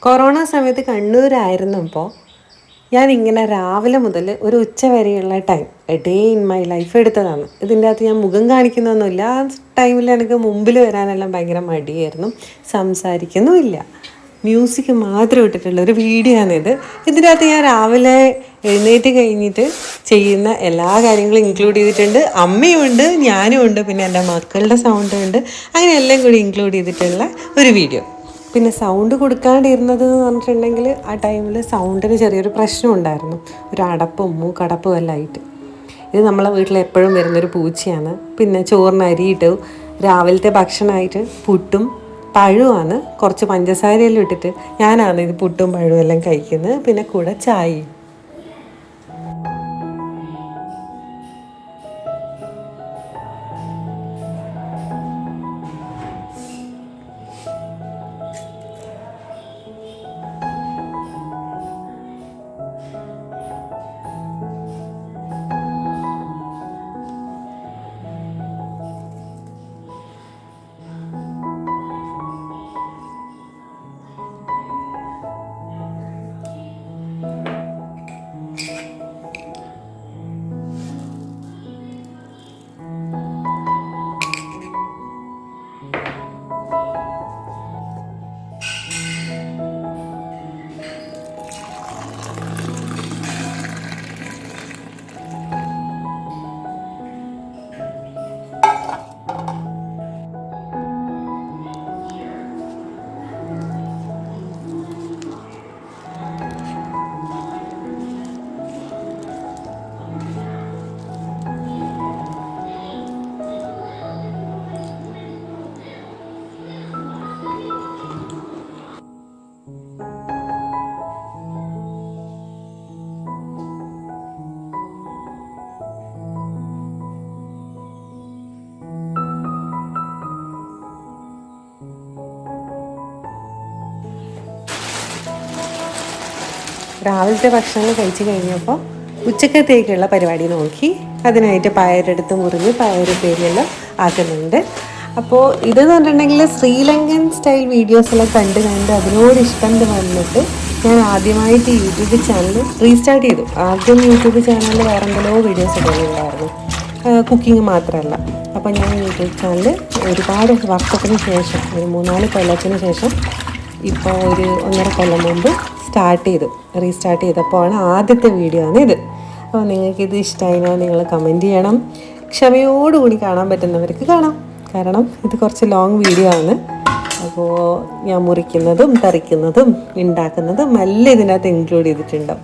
Corona സമയത്ത് കണ്ണൂരായിരുന്നപ്പോൾ ഞാനിങ്ങനെ രാവിലെ മുതൽ ഒരു ഉച്ച വരെയുള്ള time day in my life എടുത്തതാണ്. ഇതിൻ്റെ അകത്ത് ഞാൻ മുഖം കാണിക്കുന്നൊന്നുമില്ല. ആ ടൈമിൽ എനിക്ക് മുമ്പിൽ വരാനെല്ലാം ഭയങ്കര മടിയായിരുന്നു, സംസാരിക്കുന്നുമില്ല. മ്യൂസിക് മാത്രം ഇട്ടിട്ടുള്ള ഒരു വീഡിയോ ആണിത്. ഇതിൻ്റെ അകത്ത് ഞാൻ രാവിലെ എഴുന്നേറ്റ് കഴിഞ്ഞിട്ട് ചെയ്യുന്ന എല്ലാ കാര്യങ്ങളും ഇൻക്ലൂഡ് ചെയ്തിട്ടുണ്ട്. അമ്മയുണ്ട്, ഞാനും ഉണ്ട്, പിന്നെ എൻ്റെ മക്കളുടെ സൗണ്ടും ഉണ്ട്. അങ്ങനെ എല്ലാം കൂടി ഇൻക്ലൂഡ് ചെയ്തിട്ടുള്ള ഒരു വീഡിയോ. പിന്നെ സൗണ്ട് കൊടുക്കാണ്ടിരുന്നത് എന്ന് പറഞ്ഞിട്ടുണ്ടെങ്കിൽ ആ ടൈമിൽ സൗണ്ടിന് ചെറിയൊരു പ്രശ്നം ഉണ്ടായിരുന്നു, ഒരു അടപ്പും മൂക്കടപ്പും എല്ലാം ആയിട്ട്. ഇത് നമ്മളെ വീട്ടിൽ എപ്പോഴും വരുന്നൊരു പൂച്ചയാണ്. പിന്നെ ചോറിന് അരിയിട്ട് രാവിലത്തെ ഭക്ഷണമായിട്ട് പുട്ടും പഴവുമാണ്, കുറച്ച് പഞ്ചസാരയെല്ലാം ഇട്ടിട്ട് ഞാനാണ് ഇത് പുട്ടും പഴവും എല്ലാം കഴിക്കുന്നത്. പിന്നെ കൂടെ ചായയും. രാവിലത്തെ ഭക്ഷണം കഴിച്ച് കഴിഞ്ഞപ്പോൾ ഉച്ചക്കത്തേക്കുള്ള പരിപാടി നോക്കി. അതിനായിട്ട് പയറെടുത്ത് മുറിഞ്ഞ് പയറുപ്പേരിയെല്ലാം ആക്കുന്നുണ്ട്. അപ്പോൾ ഇതെന്ന് പറഞ്ഞിട്ടുണ്ടെങ്കിൽ ശ്രീലങ്കൻ സ്റ്റൈൽ വീഡിയോസെല്ലാം കണ്ട് അതിനോട് ഇഷ്ടം വന്നിട്ട് ഞാൻ ആദ്യമായിട്ട് യൂട്യൂബ് ചാനൽ റീസ്റ്റാർട്ട് ചെയ്തു. ആദ്യം യൂട്യൂബ് ചാനലിൽ വേറെ എന്തെല്ലോ വീഡിയോസ് ഇടുന്നുണ്ടായിരുന്നു, കുക്കിംഗ് മാത്രമല്ല. അപ്പോൾ ഞാൻ യൂട്യൂബ് ചാനൽ ഒരുപാട് വർഷത്തിന് ശേഷം, ഒരു 3-4 കൊല്ലത്തിന് ശേഷം, ഇപ്പോൾ ഒരു 1.5 കൊല്ലം മുമ്പ് റീസ്റ്റാർട്ട് ചെയ്തപ്പോഴാണ് ആദ്യത്തെ വീഡിയോ ആണ് ഇത്. അപ്പോൾ നിങ്ങൾക്കിത് ഇഷ്ടമായിരുന്നാൽ നിങ്ങൾ കമൻറ്റ് ചെയ്യണം. ക്ഷമയോടുകൂടി കാണാൻ പറ്റുന്നവർക്ക് കാണാം, കാരണം ഇത് കുറച്ച് ലോങ് വീഡിയോ ആണ്. അപ്പോൾ ഞാൻ മുറിക്കുന്നതും തറിക്കുന്നതും ഉണ്ടാക്കുന്നതും എല്ലാം ഇതിനകത്ത് ഇൻക്ലൂഡ് ചെയ്തിട്ടുണ്ടാവും.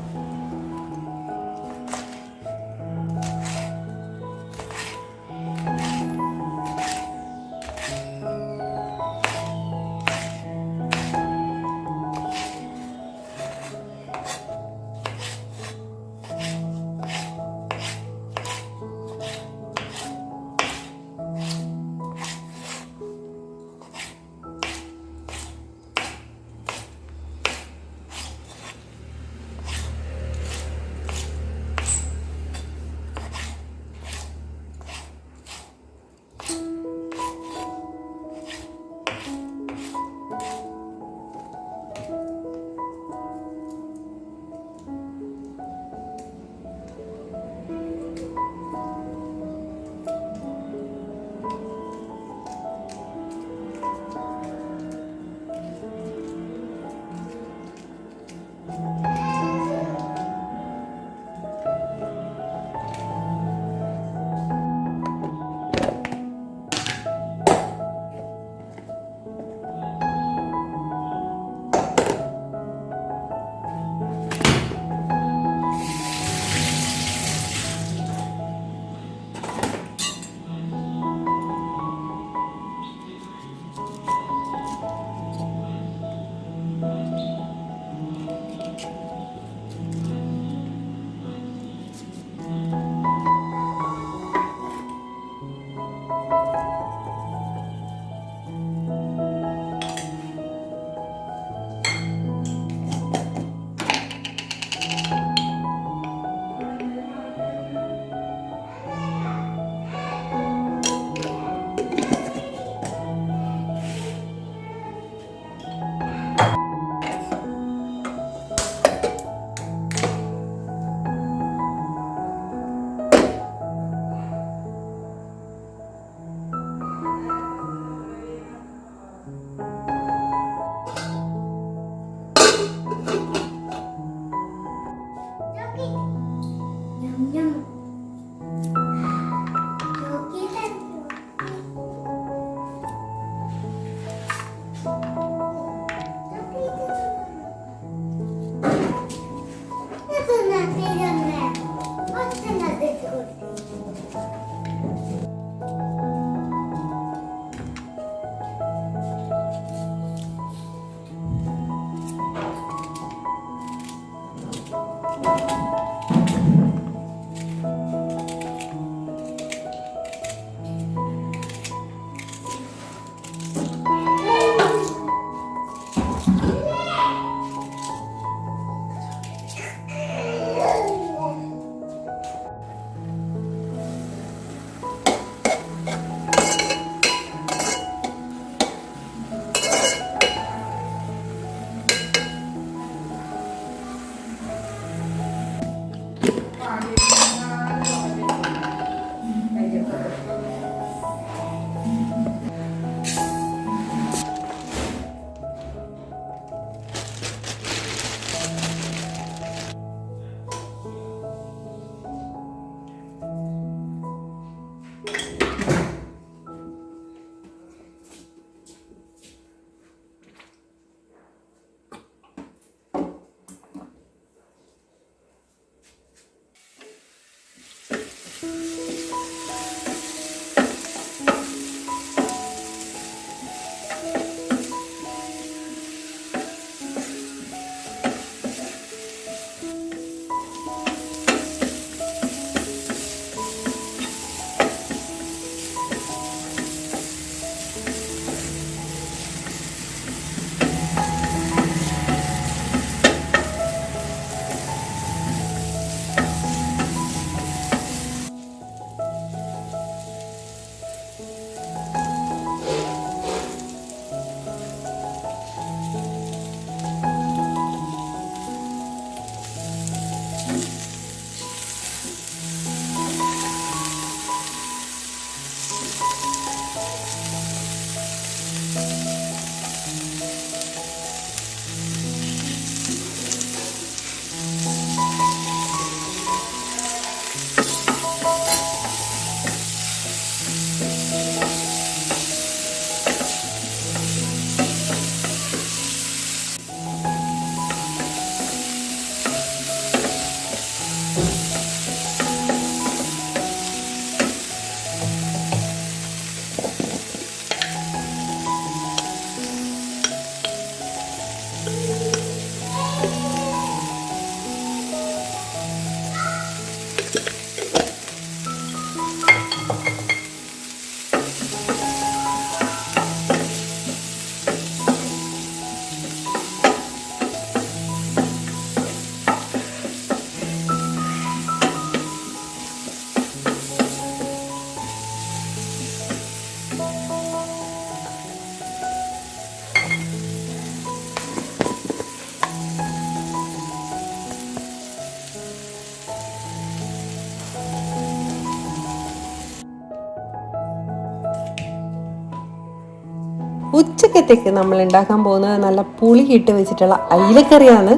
ഉച്ചക്കത്തേക്ക് നമ്മൾ ഉണ്ടാക്കാൻ പോകുന്നത് നല്ല പുളി ഇട്ട് വെച്ചിട്ടുള്ള അയിലക്കറിയാണ്.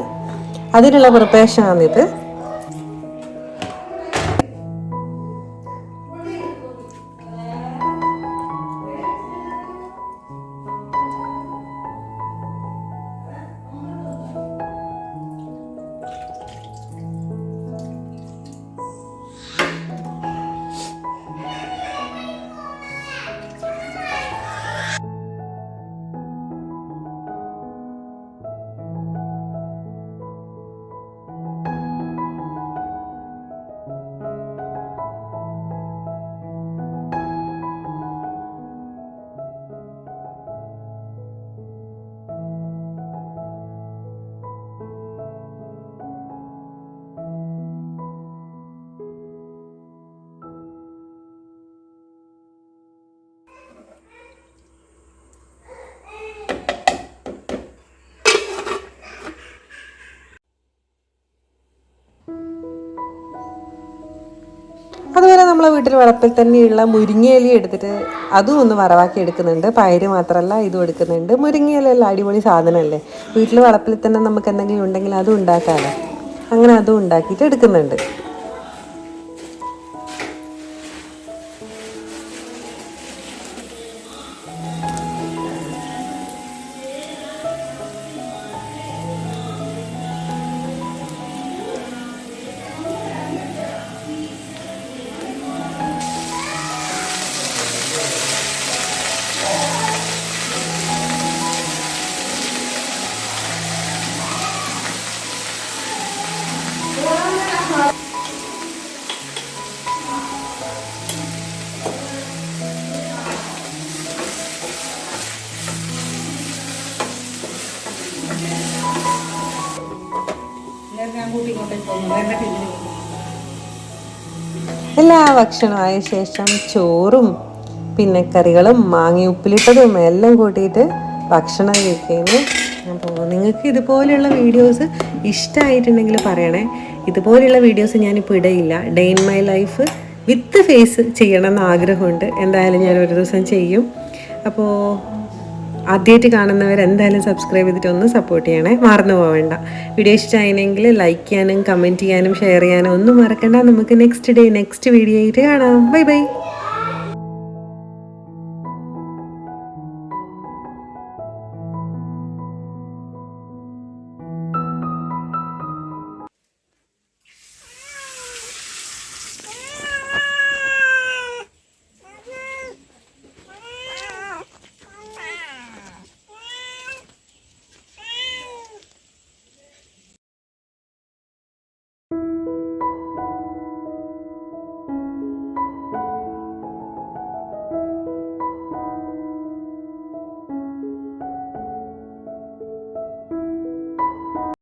അതിനുള്ള പ്രിപ്പറേഷനാണിത്. അതുപോലെ നമ്മളെ വീട്ടിൽ വളപ്പിൽ തന്നെയുള്ള മുരിങ്ങയില എടുത്തിട്ട് അതും ഒന്ന് വറവാക്കി എടുക്കുന്നുണ്ട്. പയര് മാത്രമല്ല ഇതും എടുക്കുന്നുണ്ട്. മുരിങ്ങയിലെല്ലാം അടിപൊളി സാധനമല്ലേ. വീട്ടിൽ വളപ്പിൽ തന്നെ നമുക്ക് എന്തെങ്കിലും ഉണ്ടെങ്കിൽ അതും ഉണ്ടാക്കാമല്ലോ. അങ്ങനെ അതും ഉണ്ടാക്കിയിട്ട് എടുക്കുന്നുണ്ട്. എല്ലാ ഭക്ഷണമായ ശേഷം ചോറും പിന്നെ കറികളും മാങ്ങ ഉപ്പിലിട്ടതും എല്ലാം കൂട്ടിയിട്ട് ഭക്ഷണം കഴിക്കുന്നു. അപ്പോൾ നിങ്ങൾക്ക് ഇതുപോലെയുള്ള വീഡിയോസ് ഇഷ്ടമായിട്ടുണ്ടെങ്കിൽ പറയണേ. ഇതുപോലെയുള്ള വീഡിയോസ് ഞാനിപ്പോൾ ഇടയില്ല. Day in my life with face ചെയ്യണമെന്ന് ആഗ്രഹമുണ്ട്. എന്തായാലും ഞാൻ ഒരു ദിവസം ചെയ്യും. അപ്പോൾ ആദ്യമായിട്ട് കാണുന്നവർ എന്തായാലും സബ്സ്ക്രൈബ് ചെയ്തിട്ട് ഒന്ന് സപ്പോർട്ട് ചെയ്യണേ. മറന്നു പോവേണ്ട. വീഡിയോ ഇഷ്ടമായെങ്കിൽ ലൈക്ക് ചെയ്യാനും കമൻറ്റ് ചെയ്യാനും ഷെയർ ചെയ്യാനും ഒന്നും മറക്കണ്ട. നമുക്ക് നെക്സ്റ്റ് ഡേ നെക്സ്റ്റ് വീഡിയോ ആയിട്ട് കാണാം. Bye bye.